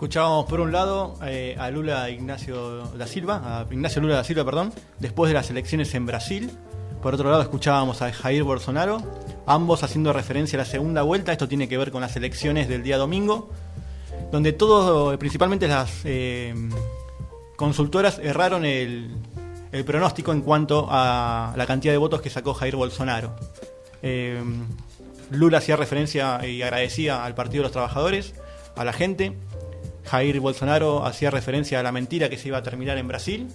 Escuchábamos por un lado a Ignacio Lula da Silva, perdón, después de las elecciones en Brasil. Por otro lado escuchábamos a Jair Bolsonaro, ambos haciendo referencia a la segunda vuelta. Esto tiene que ver con las elecciones del día domingo, donde todos, principalmente las consultoras, erraron el pronóstico en cuanto a la cantidad de votos que sacó Jair Bolsonaro. Lula hacía referencia y agradecía al Partido de los Trabajadores, a la gente. Jair Bolsonaro hacía referencia a la mentira que se iba a terminar en Brasil.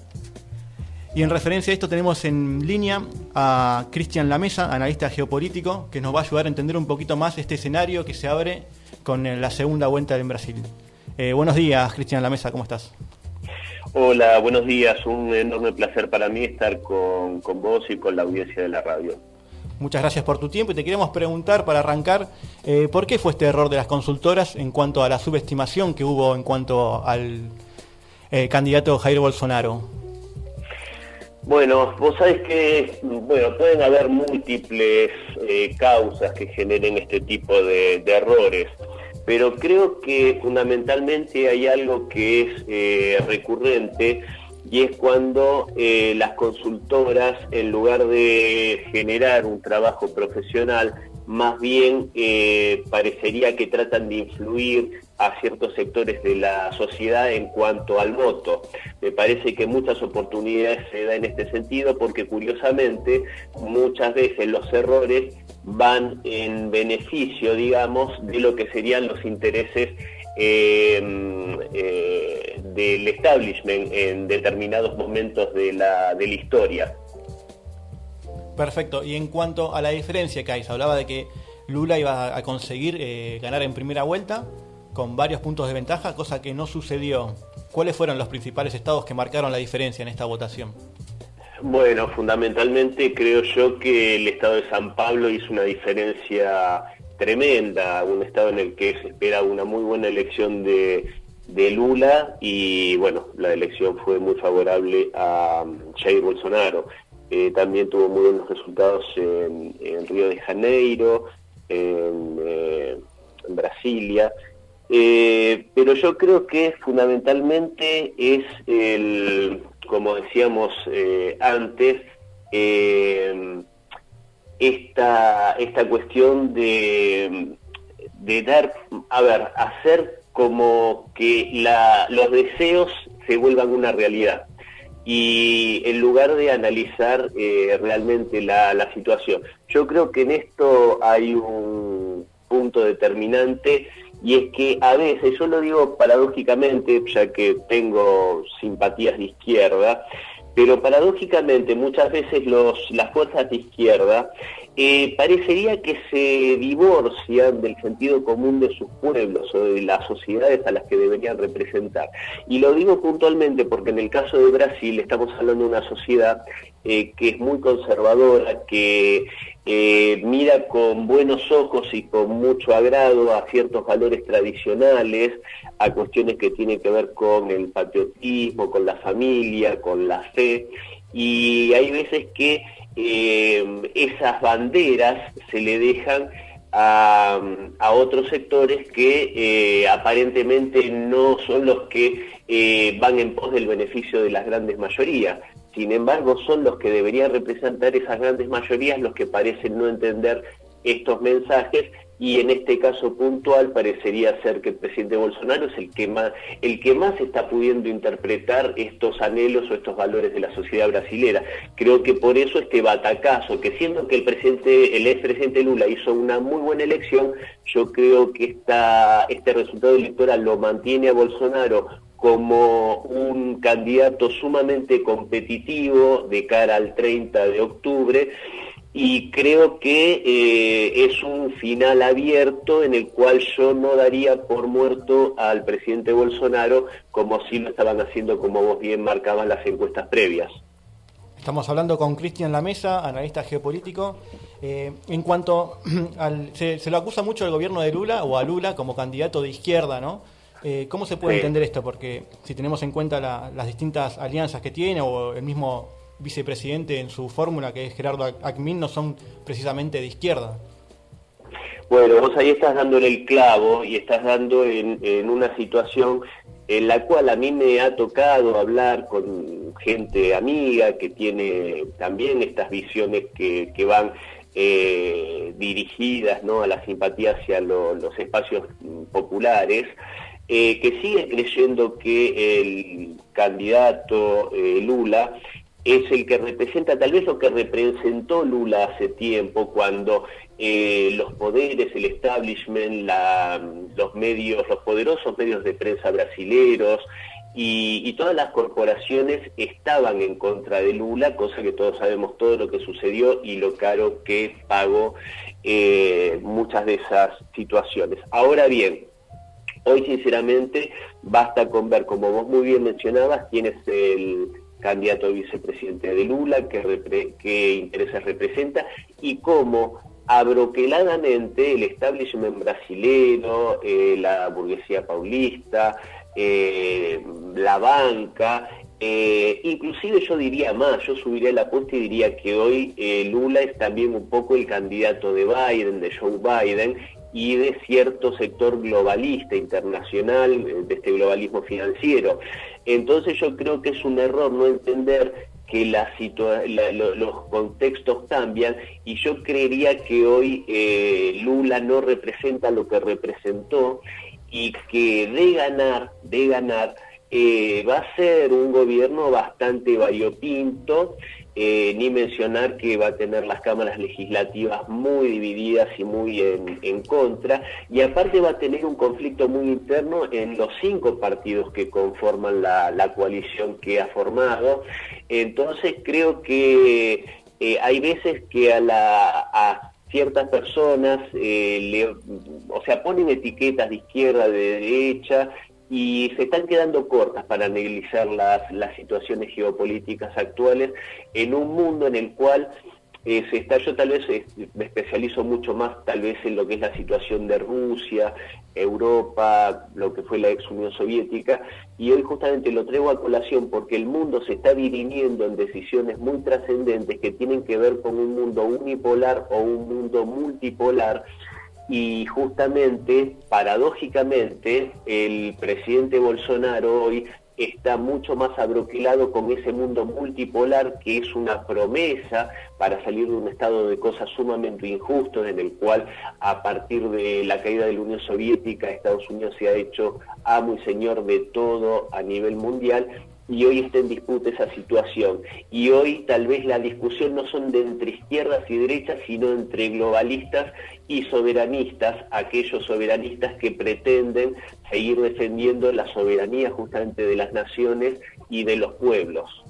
Y en referencia a esto tenemos en línea a Cristian Lamesa, analista geopolítico, que nos va a ayudar a entender un poquito más este escenario que se abre con la segunda vuelta en Brasil. Buenos días, Cristian Lamesa, ¿cómo estás? Hola, buenos días. Un enorme placer para mí estar con vos y con la audiencia de la radio. Muchas gracias por tu tiempo y te queremos preguntar para arrancar, ¿por qué fue este error de las consultoras en cuanto a la subestimación que hubo en cuanto al candidato Jair Bolsonaro? Bueno, vos sabés que pueden haber múltiples causas que generen este tipo de errores, pero creo que fundamentalmente hay algo que es recurrente, y es cuando las consultoras, en lugar de generar un trabajo profesional, más bien parecería que tratan de influir a ciertos sectores de la sociedad en cuanto al voto. Me parece que muchas oportunidades se dan en este sentido, porque curiosamente muchas veces los errores van en beneficio, digamos, de lo que serían los intereses del establishment en determinados momentos de la historia. Perfecto. Y en cuanto a la diferencia que hay, se hablaba de que Lula iba a conseguir ganar en primera vuelta con varios puntos de ventaja, cosa que no sucedió. ¿Cuáles fueron los principales estados que marcaron la diferencia en esta votación? Bueno, fundamentalmente creo yo que el estado de San Pablo hizo una diferencia tremenda, un estado en el que se espera una muy buena elección de Lula, y bueno, la elección fue muy favorable a Jair Bolsonaro. También tuvo muy buenos resultados en Río de Janeiro, en Brasilia, pero yo creo que fundamentalmente es como decíamos antes, esta cuestión de hacer como que los deseos se vuelvan una realidad, y en lugar de analizar realmente la situación. Yo creo que en esto hay un punto determinante, y es que a veces, yo lo digo paradójicamente, ya que tengo simpatías de izquierda, pero paradójicamente muchas veces las fuerzas de izquierda parecería que se divorcian del sentido común de sus pueblos o de las sociedades a las que deberían representar. Y lo digo puntualmente porque en el caso de Brasil estamos hablando de una sociedad que es muy conservadora, que mira con buenos ojos y con mucho agrado a ciertos valores tradicionales, a cuestiones que tienen que ver con el patriotismo, con la familia, con la fe, y hay veces que esas banderas se le dejan a otros sectores que aparentemente no son los que van en pos del beneficio de las grandes mayorías. Sin embargo, son los que deberían representar esas grandes mayorías los que parecen no entender estos mensajes, y en este caso puntual parecería ser que el presidente Bolsonaro es el que más está pudiendo interpretar estos anhelos o estos valores de la sociedad brasilera. Creo que por eso este batacazo, que siendo que el expresidente Lula hizo una muy buena elección, yo creo que este resultado electoral lo mantiene a Bolsonaro como un candidato sumamente competitivo de cara al 30 de octubre, y creo que es un final abierto en el cual yo no daría por muerto al presidente Bolsonaro, como sí lo estaban haciendo, como vos bien marcabas, las encuestas previas. Estamos hablando con Cristian Lamesa, analista geopolítico. En cuanto se lo acusa mucho al gobierno de Lula, o a Lula como candidato de izquierda, ¿no? ¿Cómo se puede entender esto? Porque si tenemos en cuenta las distintas alianzas que tiene, o el mismo vicepresidente en su fórmula, que es Gerardo Acmin, no son precisamente de izquierda. Bueno, vos ahí estás dándole el clavo y estás dando en una situación en la cual a mí me ha tocado hablar con gente amiga que tiene también estas visiones que van dirigidas, ¿no?, a la simpatía hacia los espacios populares, que sigue creyendo que el candidato Lula es el que representa tal vez lo que representó Lula hace tiempo, cuando los poderes, el establishment, los medios, los poderosos medios de prensa brasileros y todas las corporaciones estaban en contra de Lula, cosa que todos sabemos todo lo que sucedió y lo caro que pagó muchas de esas situaciones. Ahora bien, hoy sinceramente basta con ver, como vos muy bien mencionabas, quién es el candidato a vicepresidente de Lula, qué intereses representa y cómo abroqueladamente el establishment brasilero, la burguesía paulista, la banca, inclusive yo diría más, yo subiría la apuesta y diría que hoy Lula es también un poco el candidato de Biden, de Joe Biden, y de cierto sector globalista internacional, de este globalismo financiero. Entonces yo creo que es un error no entender que los contextos cambian, y yo creería que hoy Lula no representa lo que representó, y que de ganar va a ser un gobierno bastante variopinto, ni mencionar que va a tener las cámaras legislativas muy divididas y muy en contra, y aparte va a tener un conflicto muy interno en los 5 partidos que conforman la coalición que ha formado. Entonces creo que hay veces que a ciertas personas ponen etiquetas de izquierda, de derecha, y se están quedando cortas para analizar las situaciones geopolíticas actuales en un mundo en el cual yo tal vez me especializo mucho más tal vez en lo que es la situación de Rusia, Europa, lo que fue la ex Unión Soviética, y hoy justamente lo traigo a colación porque el mundo se está dirimiendo en decisiones muy trascendentes que tienen que ver con un mundo unipolar o un mundo multipolar. Y justamente, paradójicamente, el presidente Bolsonaro hoy está mucho más abroquelado con ese mundo multipolar, que es una promesa para salir de un estado de cosas sumamente injusto, en el cual a partir de la caída de la Unión Soviética Estados Unidos se ha hecho amo y señor de todo a nivel mundial, y hoy está en disputa esa situación. Y hoy tal vez la discusión no son de entre izquierdas y derechas, sino entre globalistas y soberanistas, aquellos soberanistas que pretenden seguir defendiendo la soberanía justamente de las naciones y de los pueblos.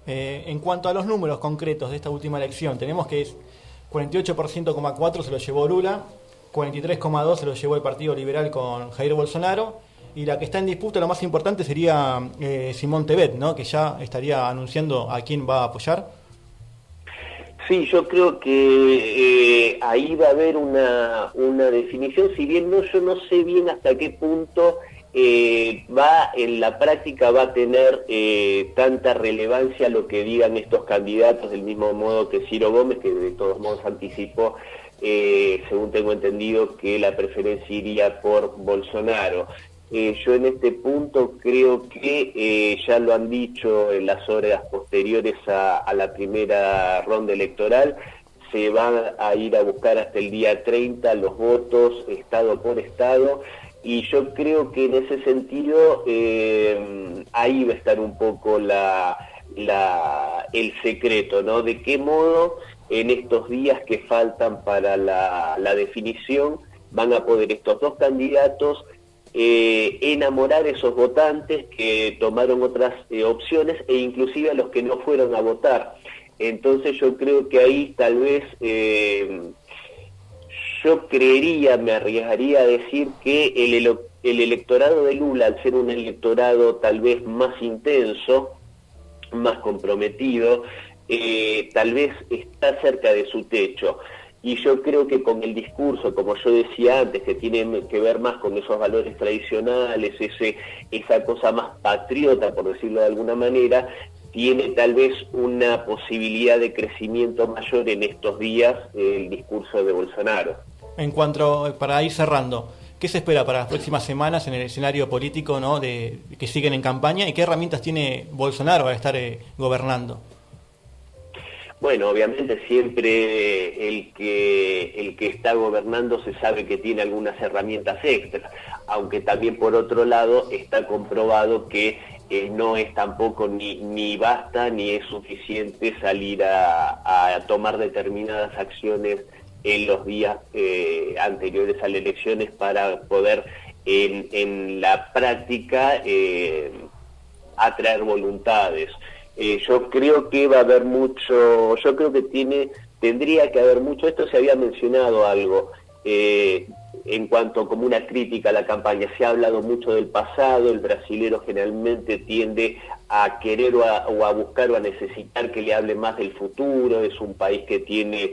En cuanto a los números concretos de esta última elección, tenemos que 48,4% se lo llevó Lula, 43,2% se lo llevó el Partido Liberal con Jair Bolsonaro, y la que está en disputa, lo más importante, sería Simón Tebet, ¿no?, que ya estaría anunciando a quién va a apoyar. Sí, yo creo que ahí va a haber una definición, si bien yo no sé bien hasta qué punto en la práctica va a tener tanta relevancia lo que digan estos candidatos, del mismo modo que Ciro Gómez, que de todos modos anticipó, según tengo entendido, que la preferencia iría por Bolsonaro. Yo en este punto creo que ya lo han dicho en las horas posteriores a la primera ronda electoral, se van a ir a buscar hasta el día 30 los votos estado por estado, y yo creo que en ese sentido ahí va a estar un poco el secreto, ¿no? De qué modo en estos días que faltan para la definición van a poder estos dos candidatos enamorar a esos votantes que tomaron otras opciones, e inclusive a los que no fueron a votar. Entonces yo creo que ahí tal vez me arriesgaría a decir que el electorado de Lula, al ser un electorado tal vez más intenso, más comprometido, tal vez está cerca de su techo. Y yo creo que con el discurso, como yo decía antes, que tiene que ver más con esos valores tradicionales, esa cosa más patriota, por decirlo de alguna manera, tiene tal vez una posibilidad de crecimiento mayor en estos días el discurso de Bolsonaro. En cuanto, para ir cerrando, ¿qué se espera para las próximas semanas en el escenario político, ¿no?, que siguen en campaña, y qué herramientas tiene Bolsonaro para estar gobernando? Bueno, obviamente siempre el que está gobernando se sabe que tiene algunas herramientas extras, aunque también por otro lado está comprobado que no es tampoco ni basta ni es suficiente salir a tomar determinadas acciones en los días anteriores a las elecciones para poder en la práctica atraer voluntades. Yo creo que va a haber mucho, yo creo que tendría que haber mucho, esto se había mencionado algo, en cuanto como una crítica a la campaña, se ha hablado mucho del pasado, el brasilero generalmente tiende a querer o a buscar o a necesitar que le hable más del futuro, es un país que tiene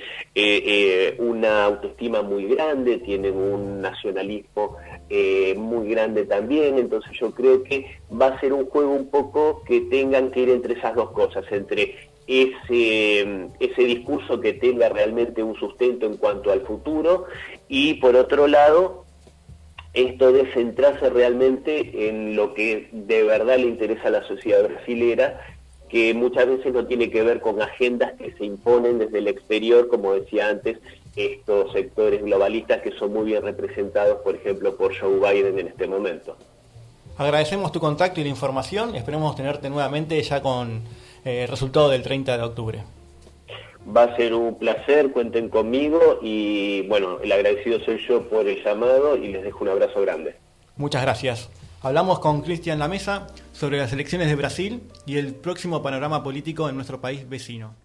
una autoestima muy grande, tiene un nacionalismo muy grande también, entonces yo creo que va a ser un juego un poco que tengan que ir entre esas dos cosas, entre ese discurso que tenga realmente un sustento en cuanto al futuro y por otro lado esto de centrarse realmente en lo que de verdad le interesa a la sociedad brasilera, que muchas veces no tiene que ver con agendas que se imponen desde el exterior, como decía antes, estos sectores globalistas que son muy bien representados, por ejemplo, por Joe Biden en este momento. Agradecemos tu contacto y la información, esperemos tenerte nuevamente ya con el resultado del 30 de octubre. Va a ser un placer, cuenten conmigo y bueno, el agradecido soy yo por el llamado y les dejo un abrazo grande. Muchas gracias. Hablamos con Cristian Lamesa sobre las elecciones de Brasil y el próximo panorama político en nuestro país vecino.